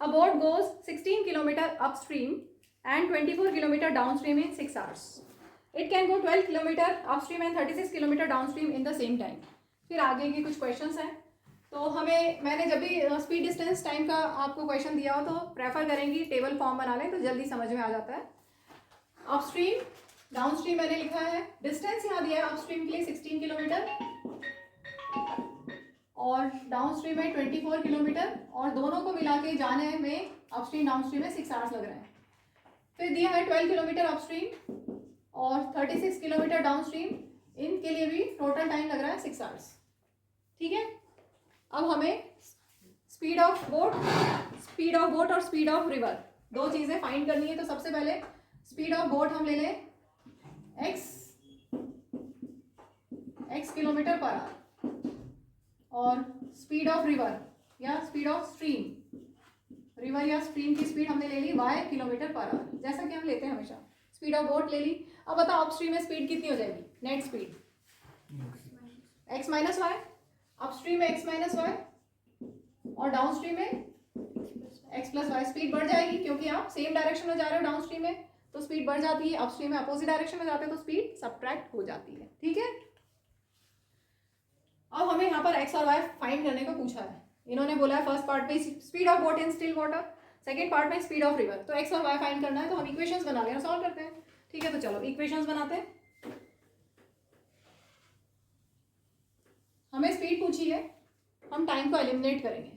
A boat goes 16 kilometer upstream and 24 kilometer downstream in 6 hours. It can go 12 kilometer upstream and 36 kilometer downstream in the same time. फिर आगे के कुछ questions हैं, तो मैंने जब भी स्पीड डिस्टेंस टाइम का आपको क्वेश्चन दिया हो तो प्रेफर करेंगी टेबल फॉर्म बना लें, तो जल्दी समझ में आ जाता है. अपस्ट्रीम डाउनस्ट्रीम मैंने लिखा है, डिस्टेंस यहाँ दिया है अपस्ट्रीम के लिए 16 किलोमीटर और डाउनस्ट्रीम में 24 किलोमीटर, और दोनों को मिला के जाने में अपस्ट्रीम डाउनस्ट्रीम में 6 आवर्स लग रहे हैं. फिर दिया है 12 किलोमीटर अपस्ट्रीम और 36 किलोमीटर डाउनस्ट्रीम, इनके लिए भी टोटल टाइम लग रहा है 6 आवर्स. ठीक है, अब हमें स्पीड ऑफ बोट और स्पीड ऑफ रिवर दो चीज़ें फाइंड करनी है. तो सबसे पहले स्पीड ऑफ बोट हम ले लें x किलोमीटर पर आवर, और स्पीड ऑफ रिवर या स्पीड ऑफ स्ट्रीम, रिवर या स्ट्रीम की स्पीड हमने ले ली y किलोमीटर पर आवर, जैसा कि हम लेते हैं हमेशा. स्पीड ऑफ बोट ले ली. अब बताओ अपस्ट्रीम में स्पीड कितनी हो जाएगी, net speed x minus Y, upstream में x माइनस वाई और डाउनस्ट्रीम में x प्लस वाई. स्पीड बढ़ जाएगी क्योंकि आप सेम डायरेक्शन में जा रहे हो डाउनस्ट्रीम में, तो स्पीड बढ़ जाती है. अपस्ट्रीम में अपोजिट डायरेक्शन में जाते हो तो स्पीड सबट्रैक्ट हो जाती है. ठीक है, अब हमें यहाँ पर x और y फाइंड करने को पूछा है. इन्होंने बोला है फर्स्ट पार्ट में speed of boat in still water, second part में स्पीड ऑफ रिवर. तो x और y फाइंड करना है, तो हम इक्वेशंस बना लें और सॉल्व करते हैं. ठीक है, तो चलो इक्वेशंस बनाते हैं. हमें स्पीड पूछी है, हम टाइम को एलिमिनेट करेंगे.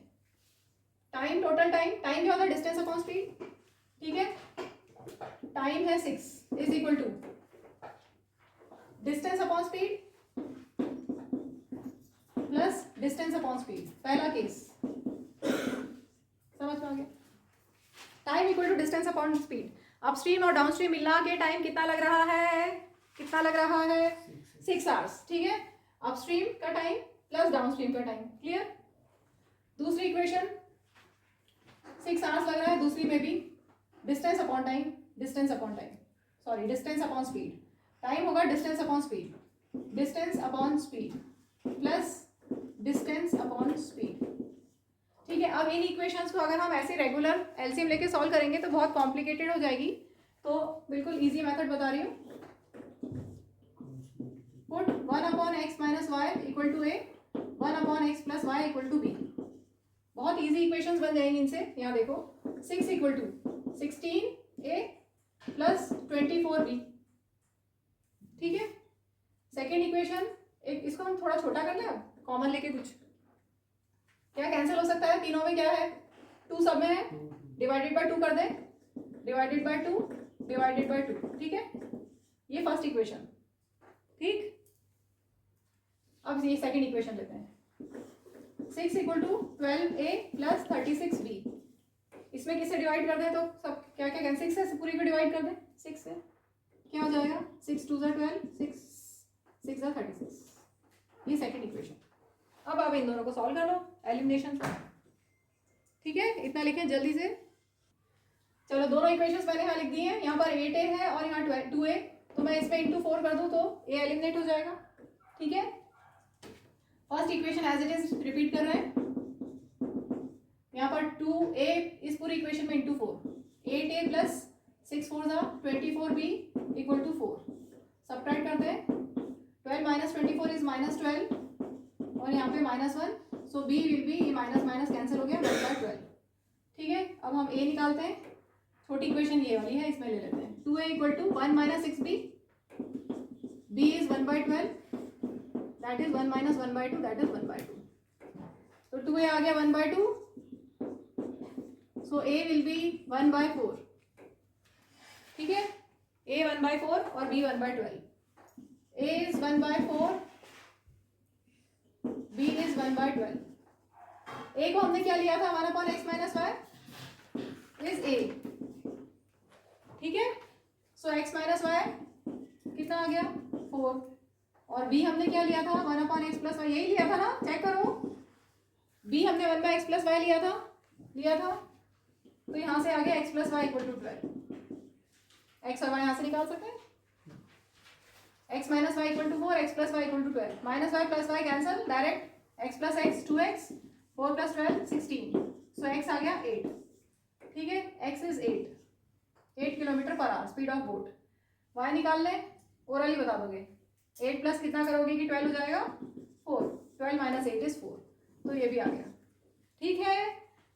टाइम, टोटल टाइम क्या होता है, डिस्टेंस अपॉन स्पीड. ठीक है, टाइम है 6 is equal to distance upon speed plus distance upon speed. पहला केस समझ में आ गया. Time equal to distance upon speed. Upstream और डाउनस्ट्रीम मिला के टाइम कितना लग रहा है 6 आवर्स. ठीक है, अपस्ट्रीम का टाइम प्लस डाउनस्ट्रीम का टाइम. क्लियर. दूसरी इक्वेशन 6 आवर्स लग रहा है, दूसरी में भी डिस्टेंस अपॉन स्पीड. टाइम होगा distance upon speed plus distance upon speed. ठीक है, अब इन इक्वेशंस को अगर हम ऐसे रेगुलर एलसीएम लेके सॉल्व करेंगे तो बहुत कॉम्प्लिकेटेड हो जाएगी. तो बिल्कुल इजी मेथड बता रही हूँ. Put 1 upon X minus Y equal to A, 1 upon X plus Y equal to B. बहुत इजी इक्वेशंस बन जाएंगी इनसे. यहाँ देखो 6 equal to 16a plus 24b. ठीक है, सेकेंड इक्वेशन, एक इसको हम थोड़ा छोटा कर लें, कॉमन लेके कुछ क्या कैंसिल हो सकता है. तीनों में क्या है, 2 सब में है, डिवाइडेड बाय 2 कर दें, डिवाइडेड बाय 2. ठीक है, ये फर्स्ट इक्वेशन. ठीक, अब ये सेकेंड इक्वेशन लेते हैं. 6 equal to 12a plus 36b. इसमें किससे डिवाइड कर दें, तो सब क्या क्या कैंसिल, 6 से पूरी को डिवाइड कर दें. 6 से क्या हो जाएगा, 6 2 12, 6 36. ये सेकेंड इक्वेशन. अब आप इन दोनों को सॉल्व कर लो एलिमिनेशन से. ठीक है, इतना लिखें जल्दी से. चलो दोनों इक्वेशंस मैंने यहाँ लिख दी हैं. यहाँ पर 8a है और यहाँ 2a, तो मैं इसमें इंटू 4 कर दूँ तो a एलिमिनेट हो जाएगा. ठीक है, first equation as it is repeat कर रहे हैं. यहाँ पर 2a इस पूरी इक्वेशन में into 4, 8a plus 6 4 24b equal to 4. Subtract करते हैं. 12 माइनस 24 इज माइनस 12 और यहाँ पे -1, सो b विल बी, ये माइनस माइनस कैंसिल हो गया, 1/12. ठीक है, अब हम a निकालते हैं. छोटी इक्वेशन ये वाली है, इसमें ले लेते हैं. 2a equal to 1 minus 6b, b is 1/12, that is 1 minus 1/2, that is 1/2. तो 2a आ गया 1/2, सो a विल बी 1/4. ठीक है, a 1/4 और b 1/12. a is 1/4, b is 1/12. a को हमने क्या लिया था, 1 upon X minus Y is a. ठीक है, सो x माइनस वाई कितना आ गया 4, और b हमने क्या लिया था, 1 अपॉन एक्स प्लस वाई. यही लिया था ना, चेक करो. b हमने 1/x प्लस वाई लिया था, तो यहाँ से आ गया x plus Y equal to 12. x और y यहाँ से निकाल सकते हैं. x minus Y equal to 4, x plus Y equal to 12. Minus Y plus Y cancel, direct x plus X 2x, 4 plus 12 16, so x आ गया 8. Speed of boat. वाई निकाल लें, ओरली बता दोगे। 8 प्लस कितना करोगे कि 12 हो जाएगा 4, 12 माइनस 8 इज 4, तो ये भी आ गया। ठीक है,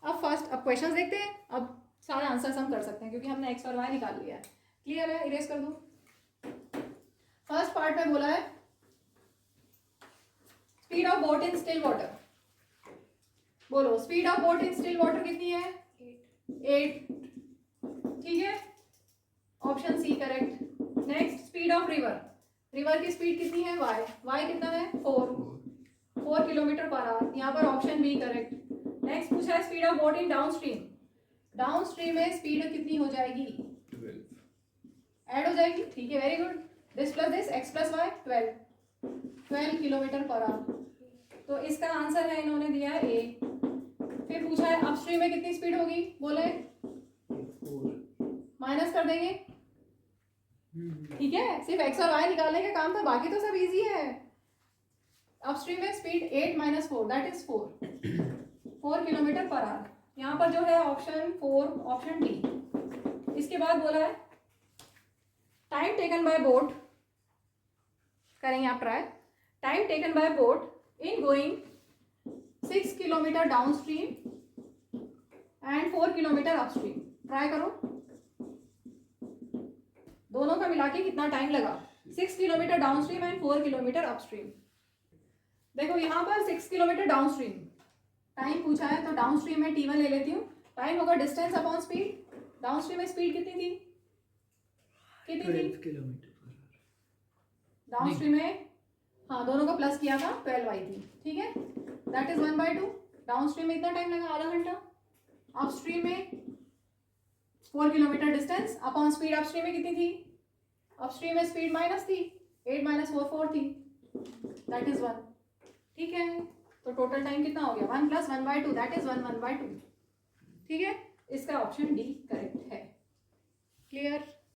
अब क्वेश्चंस देखते हैं। अब सारे आंसर्स हम कर सकते हैं क्योंकि हमने एक्स और वाई निकाल लिया है। क्लियर है, इरेज कर दो। फर्स्ट पार्ट में बोला है speed of boat in still water. बोलो speed of boat in still water कितनी है 8। ठीक है, option C correct. Next speed of river, river की स्पीड कितनी है y, y कितना है 4 किलोमीटर पर आवर, यहाँ पर ऑप्शन बी करेक्ट। नेक्स्ट पूछा है speed of boat in downstream, downstream में स्पीड कितनी हो जाएगी 12 ऐड हो जाएगी। ठीक है, very good. This plus this x plus Y 12 kilometre per hour, तो इसका आंसर है इन्होंने दिया है ए। फिर पूछा है अपस्ट्रीम में कितनी स्पीड होगी, बोले माइनस कर देंगे। ठीक है, सिर्फ एक्स और वाई निकालने का काम था, बाकी तो सब इजी है। अपस्ट्रीम में speed 8 minus 4 that is 4 kilometre per our. यहाँ पर जो है ऑप्शन 4, ऑप्शन डी। इसके बाद बोला है टाइम टेकन बाय बोट, करेंगे आप try. Time taken by boat in going 6 kilometre down stream and 4 kilometre upstream, try करो। दोनों का मिला के कितना टाइम लगा, 6 kilometre down stream and 4 kilometre upstream. देखो यहाँ पर 6 किलोमीटर डाउन स्ट्रीम टाइम पूछा है, तो डाउन स्ट्रीम में t1 ले लेती हूँ। टाइम होगा distance upon speed. Down stream में स्पीड कितनी थी, कितनी थी 12 किलोमीटर पर डाउन स्ट्रीम में, हाँ दोनों को प्लस किया था 12 आई थी। ठीक है, दैट इज 1/2। डाउन स्ट्रीम में इतना टाइम लगा, आधा घंटा। अपस्ट्रीम में 4 kilometre distance upon speed, upstream में कितनी थी, अपस्ट्रीम में स्पीड माइनस थी, 8 माइनस 4 4 थी, दैट इज 1। ठीक है, तो टोटल टाइम कितना हो गया 1 प्लस 1/2 दैट इज 1 1/2। ठीक है, इसका ऑप्शन डी करेक्ट है। क्लियर।